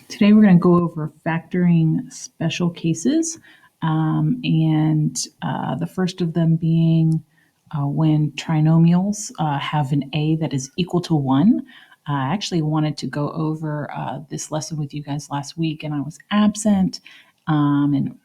Today we're going to go over factoring special cases, the first of them being when trinomials have an a that is equal to 1. I actually wanted to go over this lesson with you guys last week, and I was absent. And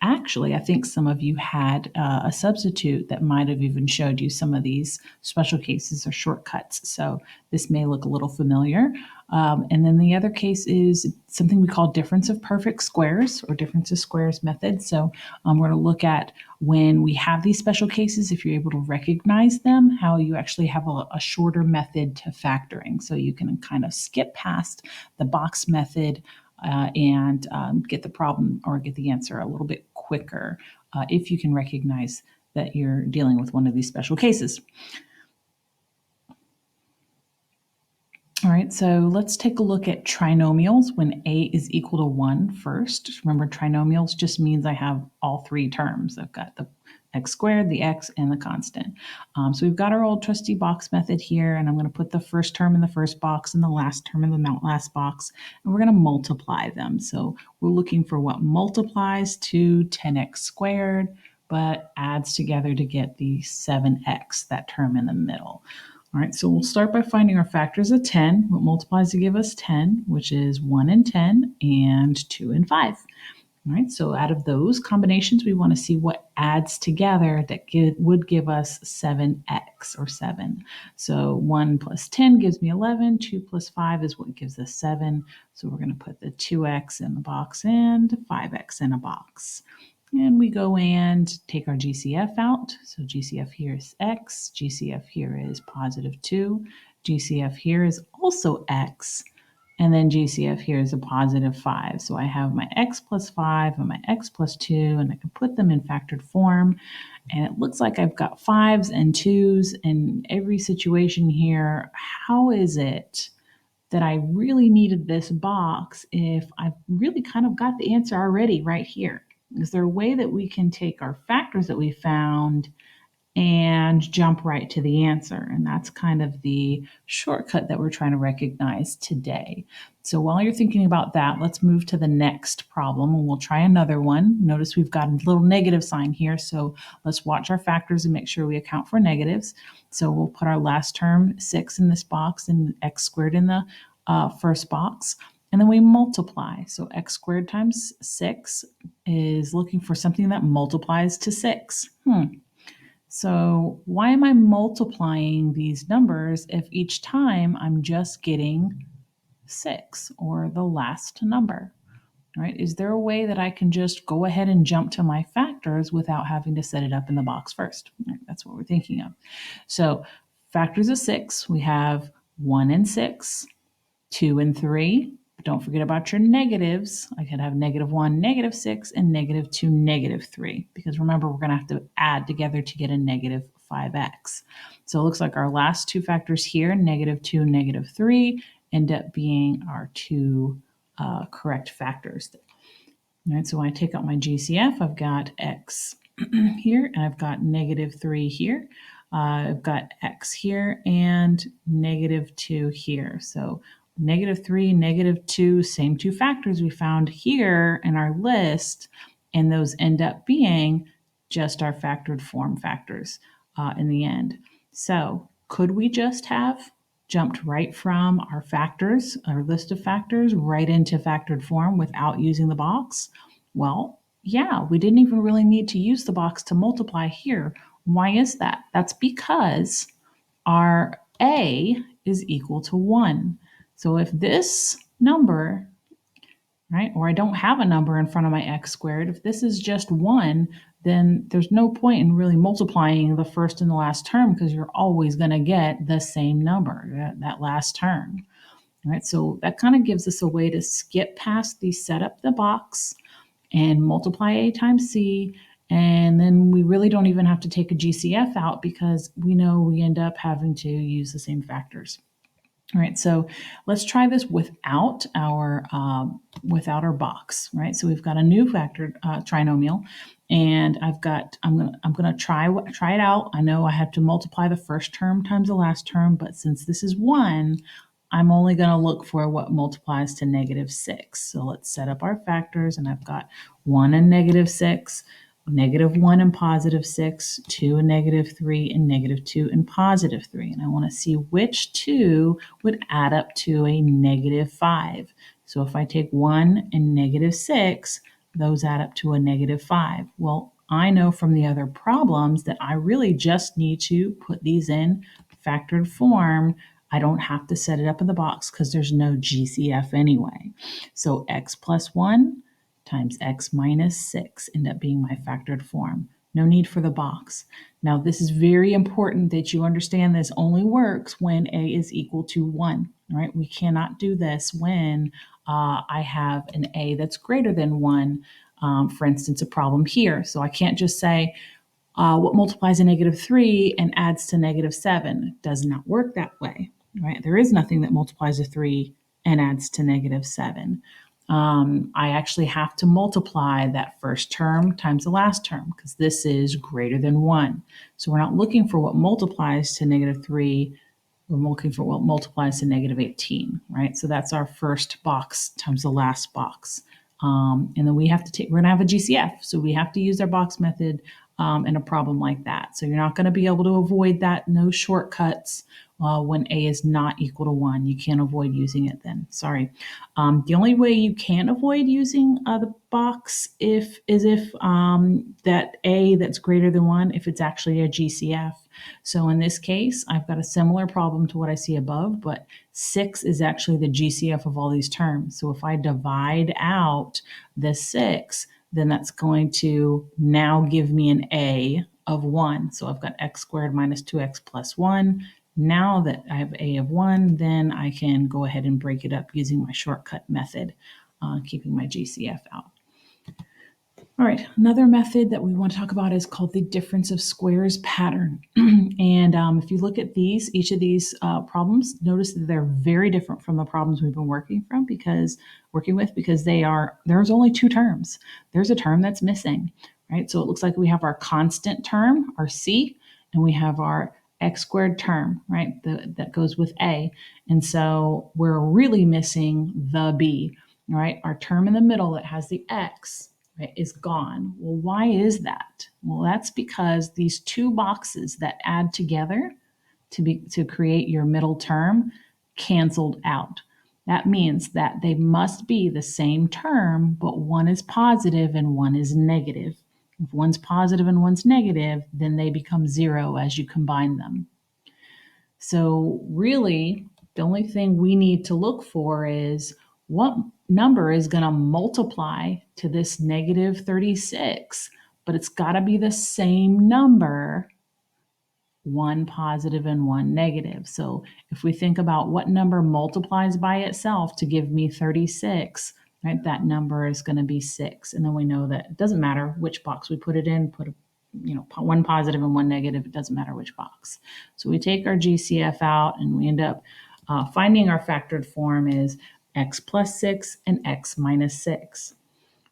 actually, I think some of you had a substitute that might have even showed you some of these special cases or shortcuts. So this may look a little familiar. And then the other case is something we call difference of perfect squares or difference of squares method. So we're going to look at when we have these special cases, if you're able to recognize them, how you actually have a shorter method to factoring. So you can kind of skip past the box method and get the problem or get the answer a little bit quicker if you can recognize that you're dealing with one of these special cases. All right, so let's take a look at trinomials when a is equal to 1 first. Remember, trinomials just means I have all three terms. I've got the x squared, the x, and the constant. So we've got our old trusty box method here, and I'm going to put the first term in the first box and the last term in the last box, and we're going to multiply them. So we're looking for what multiplies to 10x squared, but adds together to get the 7x, that term in the middle. All right, so we'll start by finding our factors of 10. What multiplies to give us 10, which is 1 and 10 and 2 and 5. All right, so out of those combinations, we want to see what adds together that would give us 7x or 7. So 1 plus 10 gives me 11. 2 plus 5 is what gives us 7. So we're going to put the 2x in the box and 5x in a box. And we go and take our GCF out. So GCF here is x, GCF here is positive 2, GCF here is also x, and then GCF here is a positive 5. So I have my x plus 5 and my x plus 2, and I can put them in factored form. And it looks like I've got 5s and 2s in every situation here. How is it that I really needed this box if I've really kind of got the answer already right here? Is there a way that we can take our factors that we found and jump right to the answer? And that's kind of the shortcut that we're trying to recognize today. So while you're thinking about that, let's move to the next problem and we'll try another one. Notice we've got a little negative sign here. So let's watch our factors and make sure we account for negatives. So we'll put our last term 6 in this box and x squared in the first box. And then we multiply. So x squared times 6 is looking for something that multiplies to 6. So why am I multiplying these numbers if each time I'm just getting 6 or the last number? Right? Is there a way that I can just go ahead and jump to my factors without having to set it up in the box first? Right, that's what we're thinking of. So factors of 6, we have 1 and 6, 2 and 3. But don't forget about your negatives. I could have -1, -6, and -2, -3. Because remember, we're going to have to add together to get a -5x. So it looks like our last two factors here, -2, -3, end up being our two correct factors. All right, so when I take out my GCF, I've got x here, and I've got -3 here. I've got x here and -2 here. So -3, -2, same two factors we found here in our list, and those end up being just our factored form factors in the end. So could we just have jumped right from our factors, our list of factors, right into factored form without using the box? Well, yeah, we didn't even really need to use the box to multiply here. Why is that? That's because our a is equal to 1. So if this number, right, or I don't have a number in front of my x squared, if this is just 1, then there's no point in really multiplying the first and the last term because you're always going to get the same number, that last term. All right, so that kind of gives us a way to skip past the set up the box and multiply a times c, and then we really don't even have to take a GCF out because we know we end up having to use the same factors. All right, so let's try this without our box, right? So we've got a new factored trinomial, and I'm gonna try it out. I know I have to multiply the first term times the last term, but since this is 1, I'm only going to look for what multiplies to negative 6. So let's set up our factors, and I've got 1 and negative 6, negative 1 and positive 6, 2 and negative 3, and negative 2 and positive 3. And I want to see which two would add up to a negative 5. So if I take 1 and negative 6, those add up to a negative 5. Well, I know from the other problems that I really just need to put these in factored form. I don't have to set it up in the box because there's no GCF anyway. So x plus 1 times x minus 6 end up being my factored form. No need for the box. Now, this is very important that you understand this only works when a is equal to 1, right? We cannot do this when I have an a that's greater than 1. For instance, a problem here. So I can't just say, what multiplies to negative 3 and adds to negative 7. It does not work that way, right? There is nothing that multiplies to 3 and adds to negative 7. I actually have to multiply that first term times the last term because this is greater than 1. So we're not looking for what multiplies to negative 3. We're looking for what multiplies to negative 18, right? So that's our first box times the last box. And then we're going to have a GCF. So we have to use our box method in a problem like that. So you're not going to be able to avoid that. No shortcuts when a is not equal to 1. You can't avoid using it then. Sorry. The only way you can avoid using the box is if that a that's greater than 1, if it's actually a GCF. So in this case, I've got a similar problem to what I see above, but 6 is actually the GCF of all these terms. So if I divide out the 6, then that's going to now give me an a of 1. So I've got x squared minus 2x plus 1. Now that I have a of 1, then I can go ahead and break it up using my shortcut method, keeping my GCF out. All right, another method that we want to talk about is called the difference of squares pattern. And if you look at each of these problems, notice that they're very different from the problems we've been working with because there's only two terms. There's a term that's missing, right? So it looks like we have our constant term, our c, and we have our x squared term, right? That goes with a. And so we're really missing the b, right? Our term in the middle that has the x, right, is gone. Well, why is that? Well, that's because these two boxes that add together to create your middle term canceled out. That means that they must be the same term, but one is positive and one is negative. If one's positive and one's negative, then they become 0 as you combine them. So really, the only thing we need to look for is what number is going to multiply to this negative 36, but it's got to be the same number, one positive and one negative. So if we think about what number multiplies by itself to give me 36, right, that number is going to be 6. And then we know that it doesn't matter which box we put it in, one positive and one negative, it doesn't matter which box. So we take our GCF out and we end up finding our factored form is x plus 6 and x minus 6.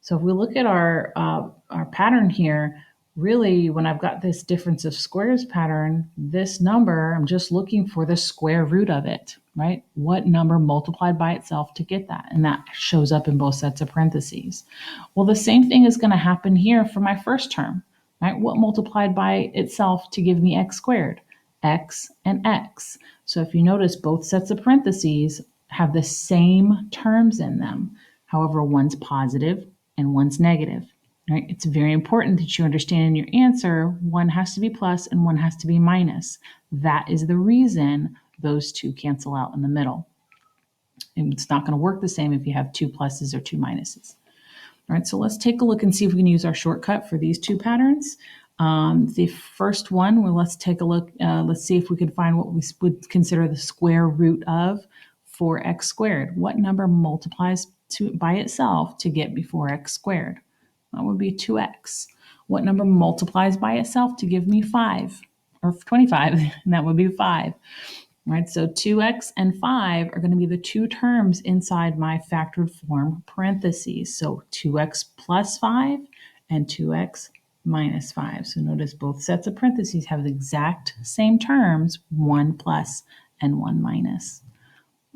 So if we look at our pattern here, really when I've got this difference of squares pattern, this number, I'm just looking for the square root of it, right? What number multiplied by itself to get that? And that shows up in both sets of parentheses. Well, the same thing is going to happen here for my first term, right? What multiplied by itself to give me x squared? X and x. So if you notice, both sets of parentheses have the same terms in them. However, one's positive and one's negative. Right? It's very important that you understand in your answer, one has to be plus and one has to be minus. That is the reason those two cancel out in the middle. And it's not going to work the same if you have two pluses or two minuses. All right, so let's take a look and see if we can use our shortcut for these two patterns. The first one, well, let's take a look. Let's see if we can find what we would consider the square root of 4x squared. What number multiplies by itself to get me 4x squared? That would be 2x. What number multiplies by itself to give me 5 or 25? And that would be 5. Right, so 2x and 5 are going to be the two terms inside my factored form parentheses. So 2x plus 5 and 2x minus 5. So notice both sets of parentheses have the exact same terms, 1 plus and 1 minus.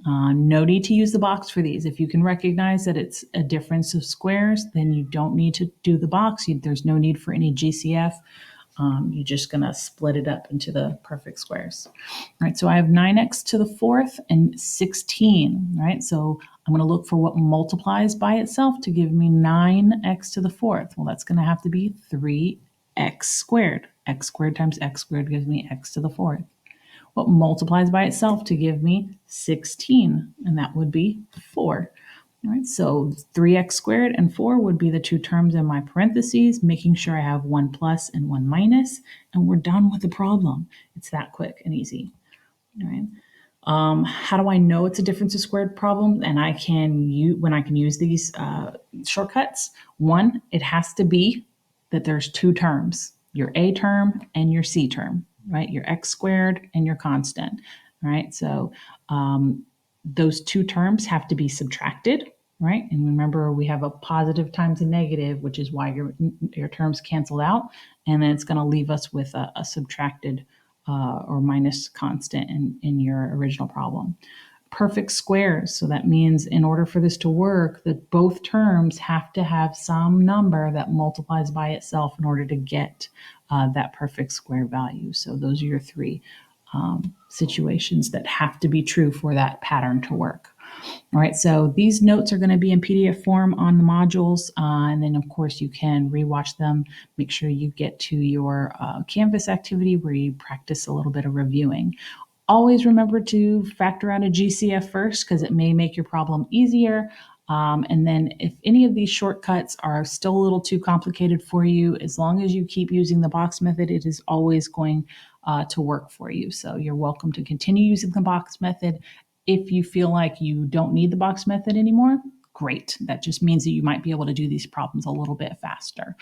No need to use the box for these. If you can recognize that it's a difference of squares, then you don't need to do the box. There's no need for any GCF. You're just going to split it up into the perfect squares. All right, so I have 9x to the fourth and 16, right? So I'm going to look for what multiplies by itself to give me 9x to the fourth. Well, that's going to have to be 3x squared. X squared times x squared gives me x to the fourth. What multiplies by itself to give me 16, and that would be 4. All right, so 3x squared and 4 would be the two terms in my parentheses, making sure I have 1 plus and 1 minus, and we're done with the problem. It's that quick and easy. All right. How do I know it's a difference of squared problem? And I can use these shortcuts. One, it has to be that there's two terms, your a term and your c term, right? Your x squared and your constant, right? So those two terms have to be subtracted, right? And remember, we have a positive times a negative, which is why your terms cancel out, and then it's going to leave us with a subtracted or minus constant in your original problem. Perfect squares. So that means in order for this to work, that both terms have to have some number that multiplies by itself in order to get that perfect square value. So those are your three situations that have to be true for that pattern to work. All right, so these notes are going to be in PDF form on the modules, and then of course you can rewatch them. Make sure you get to your Canvas activity where you practice a little bit of reviewing. Always remember to factor out a GCF first because it may make your problem easier. And then if any of these shortcuts are still a little too complicated for you, as long as you keep using the box method, it is always going to work for you. So you're welcome to continue using the box method. If you feel like you don't need the box method anymore, great. That just means that you might be able to do these problems a little bit faster.